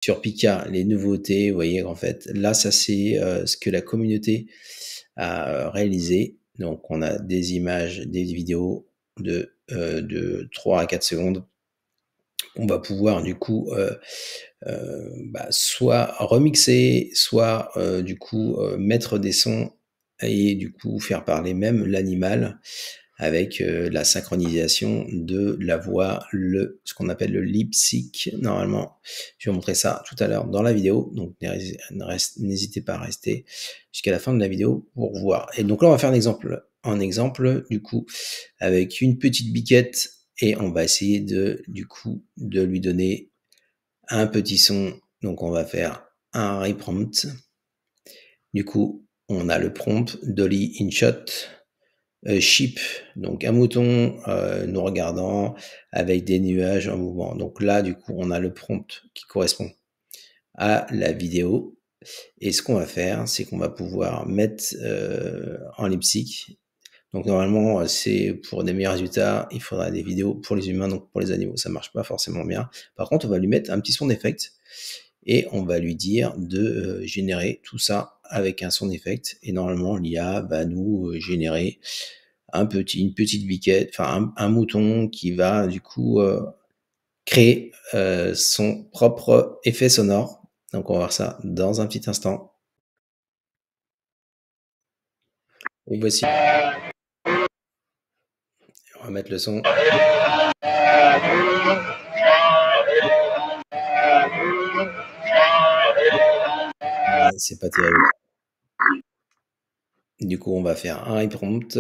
sur Pika, les nouveautés, vous voyez en fait, là, ça c'est ce que la communauté a réalisé. Donc, on a des images, des vidéos de 3 à 4 secondes. On va pouvoir du coup soit remixer, soit du coup mettre des sons et du coup faire parler même l'animal avec la synchronisation de la voix, ce qu'on appelle le lip sync normalement. Je vais vous montrer ça tout à l'heure dans la vidéo, donc n'hésitez pas à rester jusqu'à la fin de la vidéo pour voir. Et donc là, on va faire un exemple du coup avec une petite biquette et on va essayer du coup de lui donner un petit son. Donc on va faire un reprompt. Du coup, on a le prompt Dolly in shot. Sheep, donc un mouton nous regardant avec des nuages en mouvement. Donc là, du coup, on a le prompt qui correspond à la vidéo. Et ce qu'on va faire, c'est qu'on va pouvoir mettre en lip sync. Donc normalement, c'est pour des meilleurs résultats, il faudra des vidéos pour les humains, donc pour les animaux, ça marche pas forcément bien. Par contre, on va lui mettre un petit son d'effect et on va lui dire de générer tout ça avec un son d'effect. Et normalement, l'IA va nous générer une petite biquette, enfin un mouton qui va du coup créer son propre effet sonore. Donc on va voir ça dans un petit instant. Et voici. On va mettre le son. C'est pas terrible. Du coup, on va faire un reprompt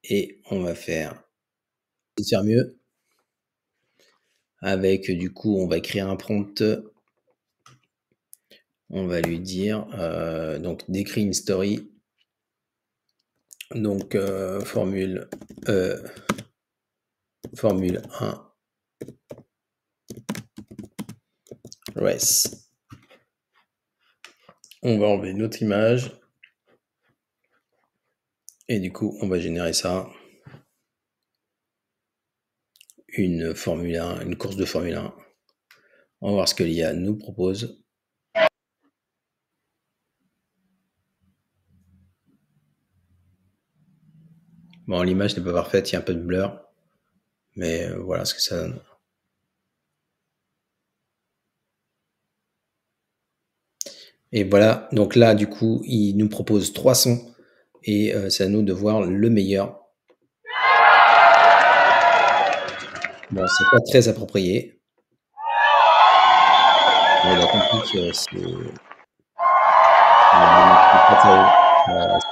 et on va faire mieux. Avec du coup, on va créer un prompt. On va lui dire donc décris une story. Donc formule 1 race. On va enlever notre image et du coup on va générer ça, une Formule 1, une course de Formule 1. On va voir ce que l'IA nous propose. Bon, l'image n'est pas parfaite, il y a un peu de blur, mais voilà ce que ça donne. Et voilà, donc là du coup il nous propose 3 sons et c'est à nous de voir le meilleur. Bon, c'est pas très approprié. On a compris que c'est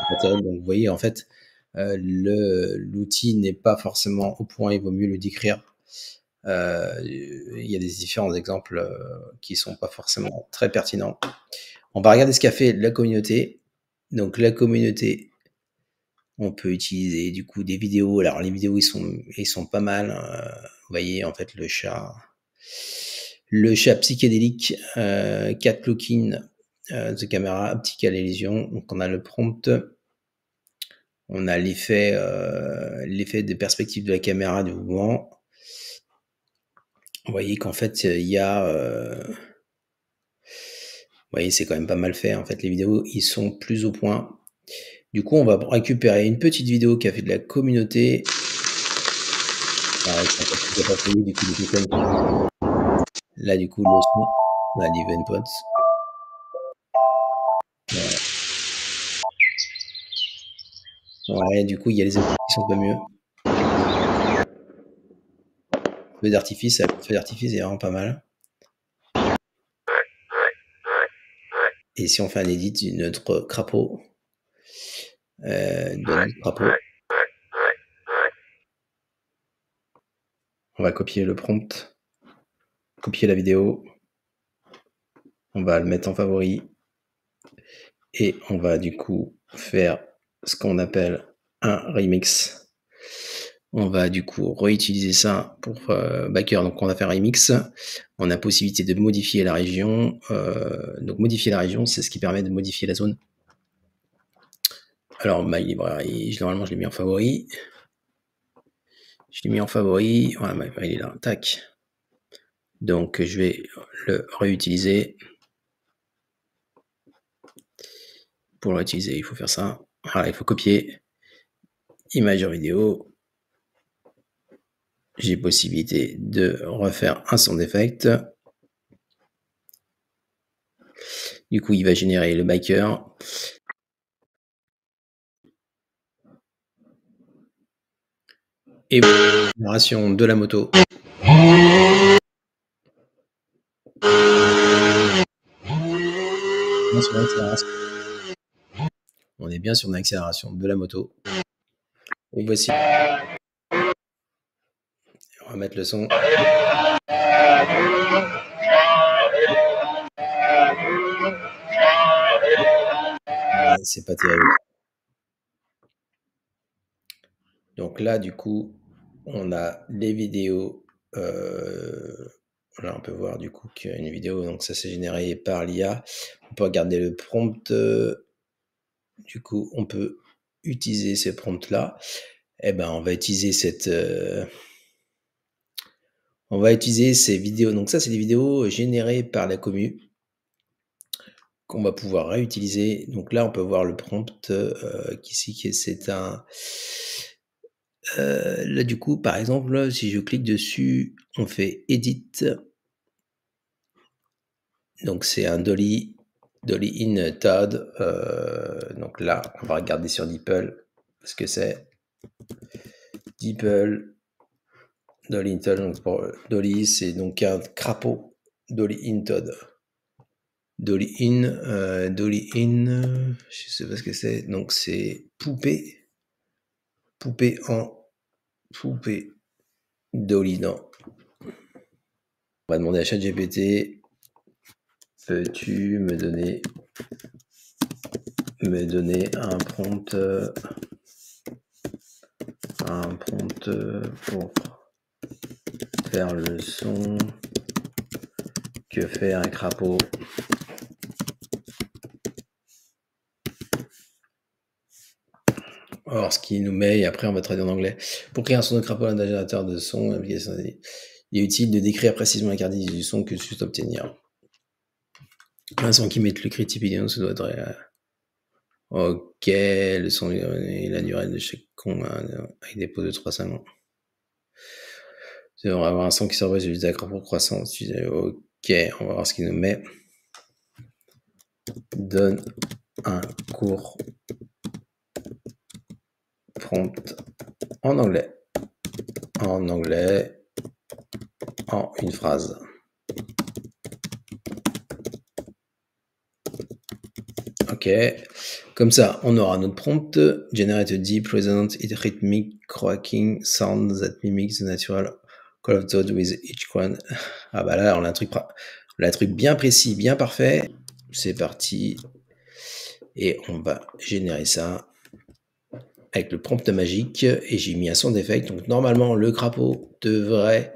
pas terrible. Donc vous voyez en fait l'outil n'est pas forcément au point, il vaut mieux le décrire. Il y a des différents exemples qui sont pas forcément très pertinents. On va regarder ce qu'a fait la communauté. Donc la communauté, on peut utiliser du coup des vidéos. Alors les vidéos ils sont pas mal. Vous voyez en fait le chat psychédélique, cat looking the camera, optical illusion. Donc on a le prompt, on a l'effet de perspective de la caméra du mouvement. Vous voyez qu'en fait il y a vous voyez, c'est quand même pas mal fait. En fait, les vidéos, ils sont plus au point. Du coup, on va récupérer une petite vidéo qui a fait de la communauté. Là, du coup, le son, on a l'event pods. Ouais, du coup, il y a les effets qui sont pas mieux. Feu d'artifice est vraiment pas mal. Et si on fait un edit de notre crapaud, on va copier le prompt, copier la vidéo, on va le mettre en favori et on va du coup faire ce qu'on appelle un remix. On va du coup réutiliser ça pour Backer. Donc on va faire un remix. On a possibilité de modifier la région. Donc modifier la région, c'est ce qui permet de modifier la zone. Alors My Library, normalement je l'ai mis en favori. Je l'ai mis en favori. Voilà, il est là. Tac. Donc je vais le réutiliser. Pour le réutiliser, il faut faire ça. Voilà, il faut copier. Image en vidéo. J'ai possibilité de refaire un sound effect. Du coup, il va générer le biker. Et génération de la moto. On est bien sur une accélération de la moto. Et voici. On va mettre le son. C'est pas terrible. Donc là, du coup, on a les vidéos. Là, on peut voir du coup qu'une vidéo, donc ça c'est généré par l'IA. On peut regarder le prompt. Du coup, on peut utiliser ce prompt-là. Eh ben, on va utiliser on va utiliser ces vidéos. Donc ça, c'est des vidéos générées par la commu qu'on va pouvoir réutiliser. Donc là, on peut voir le prompt qui c'est un. Là, du coup, par exemple, si je clique dessus, on fait Edit. Donc c'est un Dolly in Todd. Donc là, on va regarder sur DeepL ce que c'est. DeepL. Dolly in Todd, donc pour Dolly, c'est donc un crapaud. Dolly in Todd. Dolly in, je sais pas ce que c'est. Donc c'est poupée. Poupée en poupée. Dolly, non. On va demander à ChatGPT, peux-tu me donner un prompt pour faire le son que fait un crapaud. Alors, ce qui nous met, et après on va traduire en anglais. Pour créer un son de crapaud, un générateur de son, il est utile de décrire précisément la caractéristique du son que tu souhaites obtenir. Un son qui met le crit type idéal, ça doit être. Ok, le son et la durée de chaque con avec des pauses de 3 secondes. On va avoir un son qui surveille celui de la crapaud croissant. Ok, on va voir ce qu'il nous met. Donne un court prompt en anglais. En une phrase. Ok, comme ça, on aura notre prompt. Generate a deep, resonant, rhythmic, cracking sound that mimics the natural call of thought with each one. Ah bah là, on a un truc bien précis, bien parfait. C'est parti. Et on va générer ça avec le prompt magique. Et j'ai mis un sound effect. Donc normalement, le crapaud devrait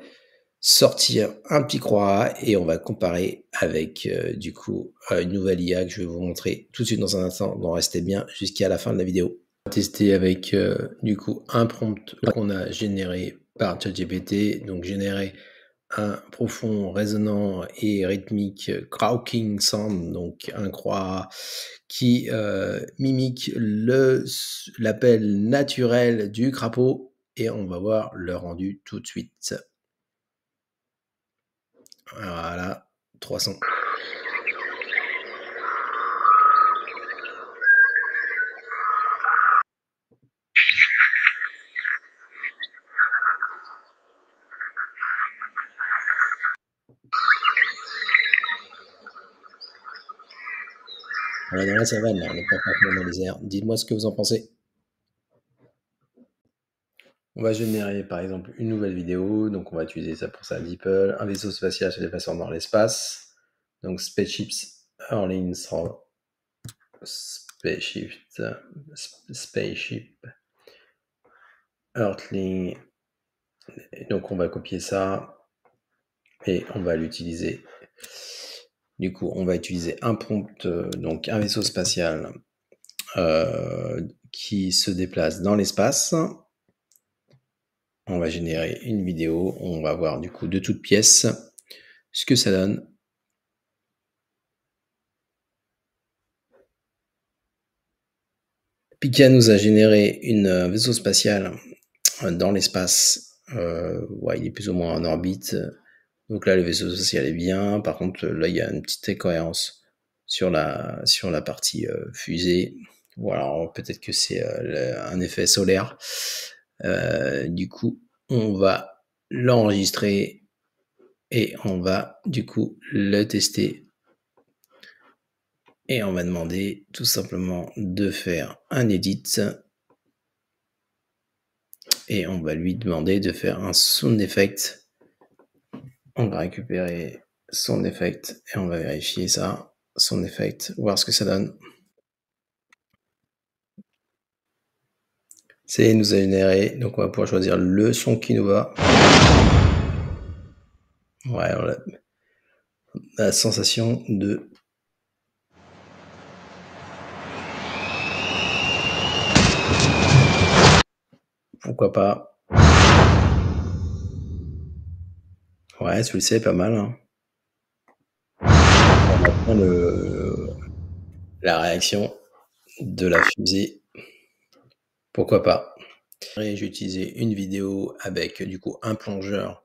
sortir un petit croix et on va comparer avec du coup une nouvelle IA que je vais vous montrer tout de suite dans un instant. Donc restez bien jusqu'à la fin de la vidéo. On va tester avec du coup un prompt qu'on a généré par ChatGPT. Donc générer un profond, résonnant et rythmique croaking sound, donc un croix qui mimique l'appel naturel du crapaud et on va voir le rendu tout de suite. Voilà, 300. On est dans la savane, là, on n'est pas complètement dans les airs. Dites-moi ce que vous en pensez. On va générer par exemple une nouvelle vidéo, donc on va utiliser ça pour ça, DeepL, un vaisseau spatial se déplaçant dans l'espace, donc Spaceships Earling Spaceship Earthling. Donc on va copier ça et on va l'utiliser. Du coup, on va utiliser un prompt, donc un vaisseau spatial qui se déplace dans l'espace. On va générer une vidéo, on va voir du coup de toutes pièces ce que ça donne. Pika nous a généré une vaisseau spatial dans l'espace. Ouais, il est plus ou moins en orbite. Donc là, le vaisseau spatial est bien. Par contre, là, il y a une petite incohérence sur la partie fusée. Voilà, peut-être que c'est un effet solaire. Du coup, on va l'enregistrer et on va du coup le tester. Et on va demander tout simplement de faire un edit. Et on va lui demander de faire un sound effect. On va récupérer sound effect et on va vérifier ça. Sound effect, voir ce que ça donne. C'est nous a généré, donc on va pouvoir choisir le son qui nous va. Ouais, on a la sensation de pourquoi pas. Ouais, tu le sais, pas mal. Hein. On a la réaction de la fusée. Pourquoi pas. J'ai utilisé une vidéo avec du coup un plongeur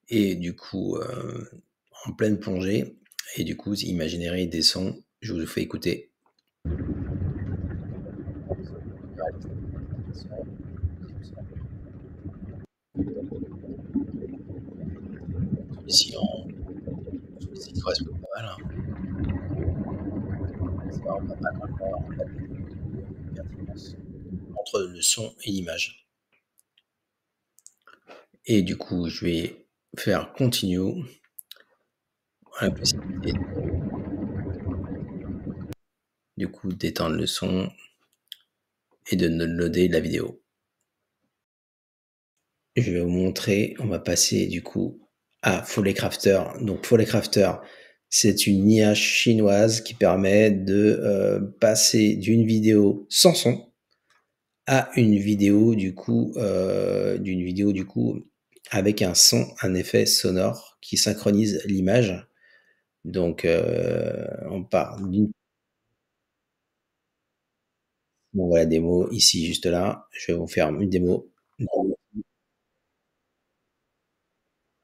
et du coup en pleine plongée. Et du coup, imaginez des sons. Je vous fais écouter. Ici, il correspond pas mal. Hein. C'est vraiment pas mal. On a une pertinence entre le son et l'image. Et du coup, je vais faire continue. La possibilité du coup d'éteindre le son et de loader la vidéo. Je vais vous montrer, on va passer du coup à Foley Crafter. Donc Foley Crafter, c'est une IA chinoise qui permet de passer d'une vidéo sans son à une vidéo du coup, avec un son, un effet sonore qui synchronise l'image. Donc on part d'une on voit la démo ici juste là. Je vais vous faire une démo.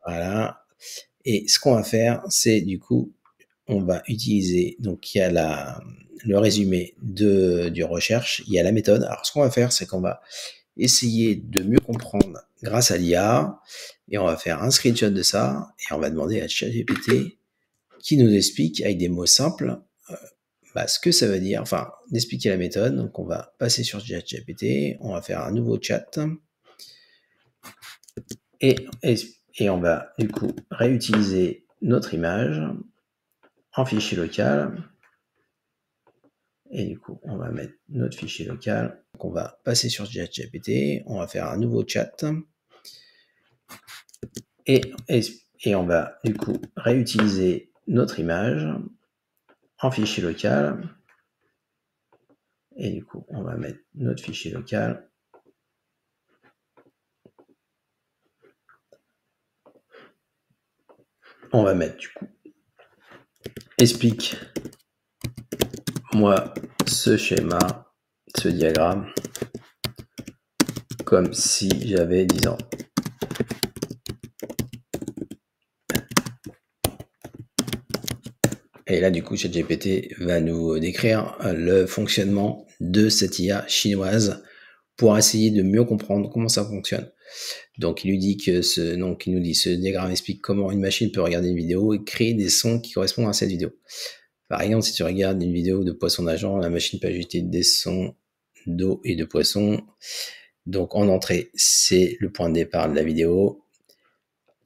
Voilà. Et ce qu'on va faire, c'est du coup, on va utiliser, donc il y a le résumé du recherche, il y a la méthode. Alors ce qu'on va faire, c'est qu'on va essayer de mieux comprendre grâce à l'IA et on va faire un screenshot de ça et on va demander à ChatGPT qui nous explique avec des mots simples ce que ça veut dire, enfin d'expliquer la méthode. Donc on va passer sur ChatGPT, on va faire un nouveau chat et, et on va du coup réutiliser notre image en fichier local. Et du coup, on va mettre notre fichier local. Donc, on va passer sur ChatGPT. On va faire un nouveau chat. Et on va du coup réutiliser notre image en fichier local. Et du coup, on va mettre notre fichier local. On va mettre du coup explique-moi ce schéma, ce diagramme, comme si j'avais 10 ans. Et là, du coup, ChatGPT va nous décrire le fonctionnement de cette IA chinoise pour essayer de mieux comprendre comment ça fonctionne. Donc, il nous dit ce diagramme explique comment une machine peut regarder une vidéo et créer des sons qui correspondent à cette vidéo. Par exemple, si tu regardes une vidéo de poisson nageant, la machine peut ajouter des sons d'eau et de poisson. Donc, en entrée, c'est le point de départ de la vidéo.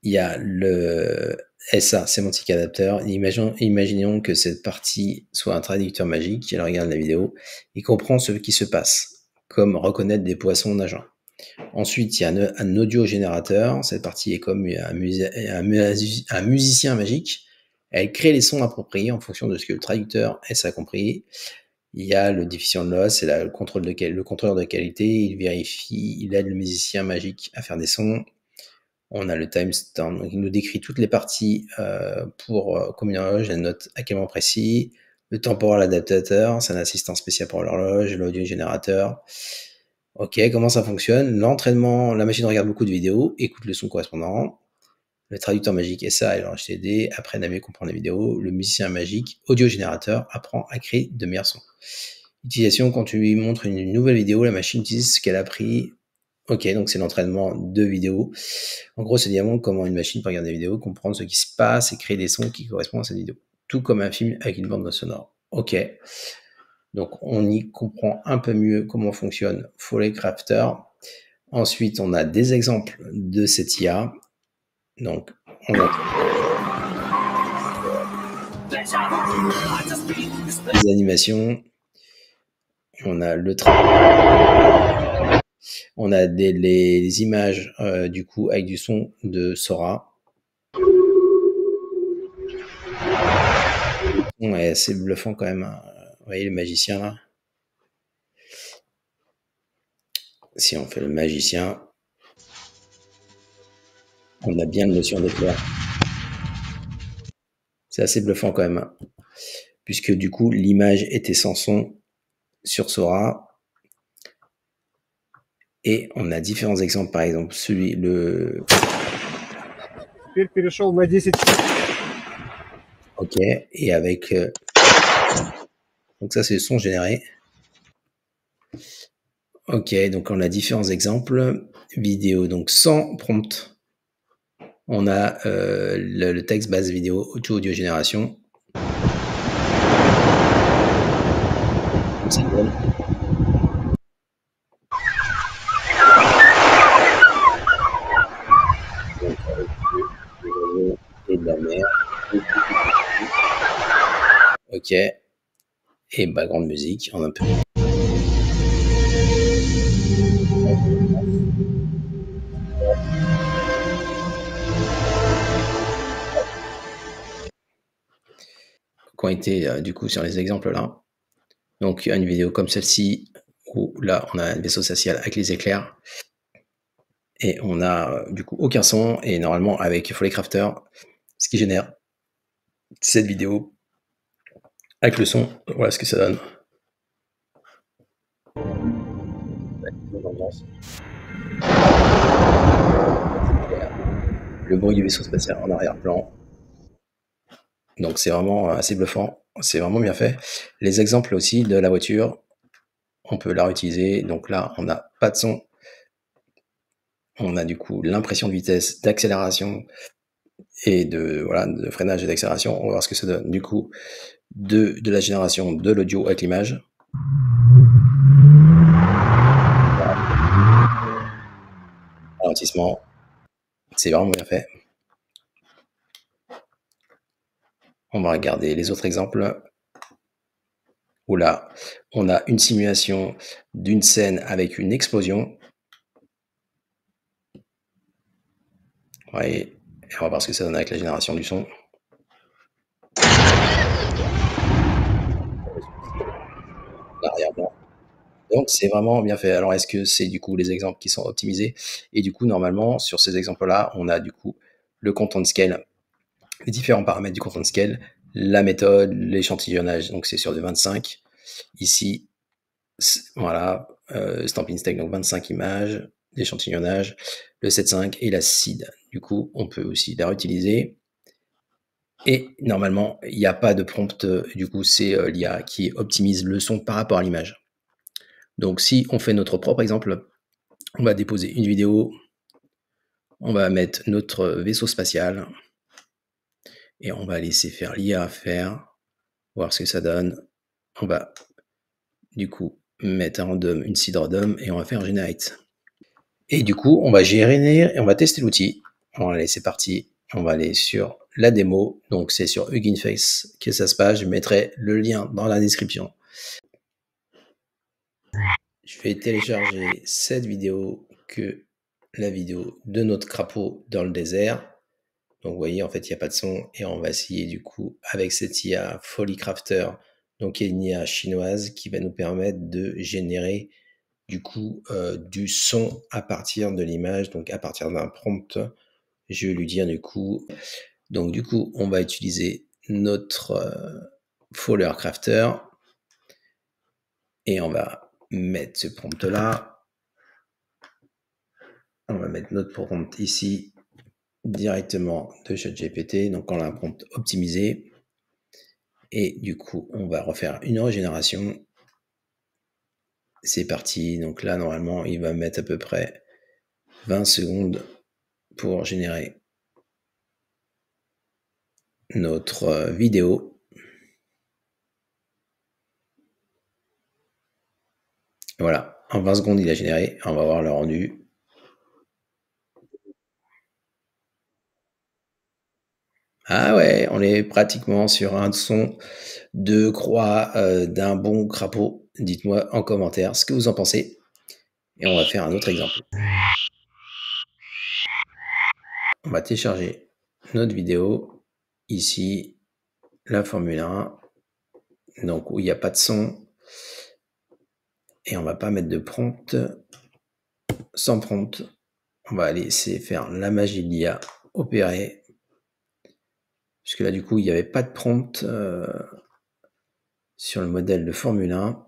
Il y a le SA, Semantic Adapter. Imaginons que cette partie soit un traducteur magique. Elle regarde la vidéo et comprend ce qui se passe, comme reconnaître des poissons nageants. Ensuite, il y a un audio générateur. Cette partie est comme un musicien magique. Elle crée les sons appropriés en fonction de ce que le traducteur a compris. Il y a le déficient de loss, c'est le contrôleur de qualité. Il vérifie, il aide le musicien magique à faire des sons. On a le timestamp, donc il nous décrit toutes les parties pour comme une horloge, elle note à quel moment précis. Le temporal adaptateur, c'est un assistant spécial pour l'horloge, l'audio générateur. Ok, comment ça fonctionne? L'entraînement, la machine regarde beaucoup de vidéos, écoute le son correspondant. Le traducteur magique SA et le HTD apprennent à mieux comprendre les vidéos. Le musicien magique, audio générateur, apprend à créer de meilleurs sons. Utilisation, quand tu lui montres une nouvelle vidéo, la machine utilise ce qu'elle a appris. Ok, donc c'est l'entraînement de vidéos. En gros, c'est vraiment comment une machine peut regarder des vidéos, comprendre ce qui se passe et créer des sons qui correspondent à cette vidéo. Tout comme un film avec une bande sonore. Ok. Donc, on y comprend un peu mieux comment fonctionne Foley Crafter. Ensuite, on a des exemples de cette IA. Donc, on a des animations. On a le travail. On a les images, du coup, avec du son de Sora. Ouais, c'est bluffant quand même. Vous voyez le magicien là? Si on fait le magicien, on a bien une notion d'éclair. C'est assez bluffant quand même, puisque du coup l'image était sans son sur Sora. Et on a différents exemples, par exemple celui le. Ok, et avec donc ça c'est le son généré. Ok, donc on a différents exemples vidéo, donc sans prompt. On a le texte base vidéo audio génération. Et de la mer. Ok. Et background musique en un peu. Qui ont été du coup sur les exemples là. Donc une vidéo comme celle-ci où là on a un vaisseau spatial avec les éclairs et on a du coup aucun son et normalement avec Foley Crafter, ce qui génère cette vidéo avec le son, voilà ce que ça donne. Le bruit du vaisseau spatial en arrière-plan. Donc c'est vraiment assez bluffant, c'est vraiment bien fait. Les exemples aussi de la voiture, on peut la réutiliser. Donc là, on n'a pas de son. On a du coup l'impression de vitesse, d'accélération et de, voilà, de freinage et d'accélération. On va voir ce que ça donne. Du coup, de la génération de l'audio avec l'image. Ralentissement. C'est vraiment bien fait. On va regarder les autres exemples. Où là, on a une simulation d'une scène avec une explosion. Ouais, et on va voir ce que ça donne avec la génération du son. L'arrière-plan. Donc c'est vraiment bien fait. Alors est-ce que c'est du coup les exemples qui sont optimisés? Et du coup, normalement, sur ces exemples-là, on a du coup le content scale, les différents paramètres du content scale, la méthode, l'échantillonnage, donc c'est sur du 25. Ici, voilà, Stampin' Stack, donc 25 images, l'échantillonnage, le 7.5 et la seed. Du coup, on peut aussi la réutiliser. Et normalement, il n'y a pas de prompt, du coup, c'est l'IA qui optimise le son par rapport à l'image. Donc si on fait notre propre exemple, on va déposer une vidéo, on va mettre notre vaisseau spatial et on va laisser faire l'IA faire, voir ce que ça donne. On va du coup mettre un random, une seed random et on va faire generate. Et du coup, on va gérer et on va tester l'outil. Allez, c'est parti. On va aller sur la démo. Donc c'est sur Hugging Face que ça se passe. Je mettrai le lien dans la description. Je vais télécharger cette vidéo que la vidéo de notre crapaud dans le désert. Donc vous voyez, en fait, il n'y a pas de son. Et on va essayer du coup avec cette IA Foley Crafter, donc il y a une IA chinoise qui va nous permettre de générer du coup du son à partir de l'image, donc à partir d'un prompt je vais lui dire du coup donc du coup, on va utiliser notre Fowler Crafter et on va mettre ce prompt-là. On va mettre notre prompt ici, directement de ChatGPT, donc on a un prompt optimisé. Et du coup, on va refaire une régénération. C'est parti. Donc là, normalement, il va mettre à peu près 20 secondes pour générer notre vidéo. Voilà, en 20 secondes, il a généré. On va voir le rendu. Ah ouais, on est pratiquement sur un son de croix d'un bon crapaud. Dites-moi en commentaire ce que vous en pensez. Et on va faire un autre exemple. On va télécharger notre vidéo. Ici, la Formule 1. Donc, où il n'y a pas de son. Et on va pas mettre de prompt. Sans prompt. On va laisser faire la magie de l'IA opérer. Puisque là, du coup, il n'y avait pas de prompt sur le modèle de Formule 1.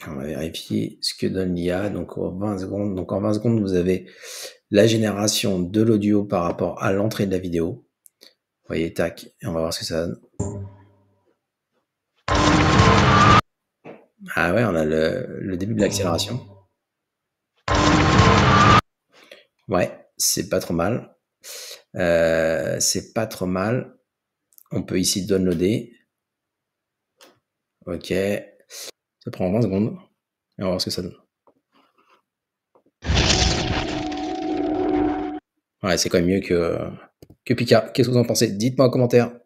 On va vérifier ce que donne l'IA. Donc, en 20 secondes. Donc, en 20 secondes, vous avez la génération de l'audio par rapport à l'entrée de la vidéo. Vous voyez, tac. Et on va voir ce que ça donne. Ah ouais, on a le début de l'accélération. Ouais, c'est pas trop mal. C'est pas trop mal. On peut ici downloader. Ok. Ça prend 20 secondes. Et on va voir ce que ça donne. Ouais, c'est quand même mieux que Pika. Qu'est-ce que vous en pensez? Dites-moi en commentaire.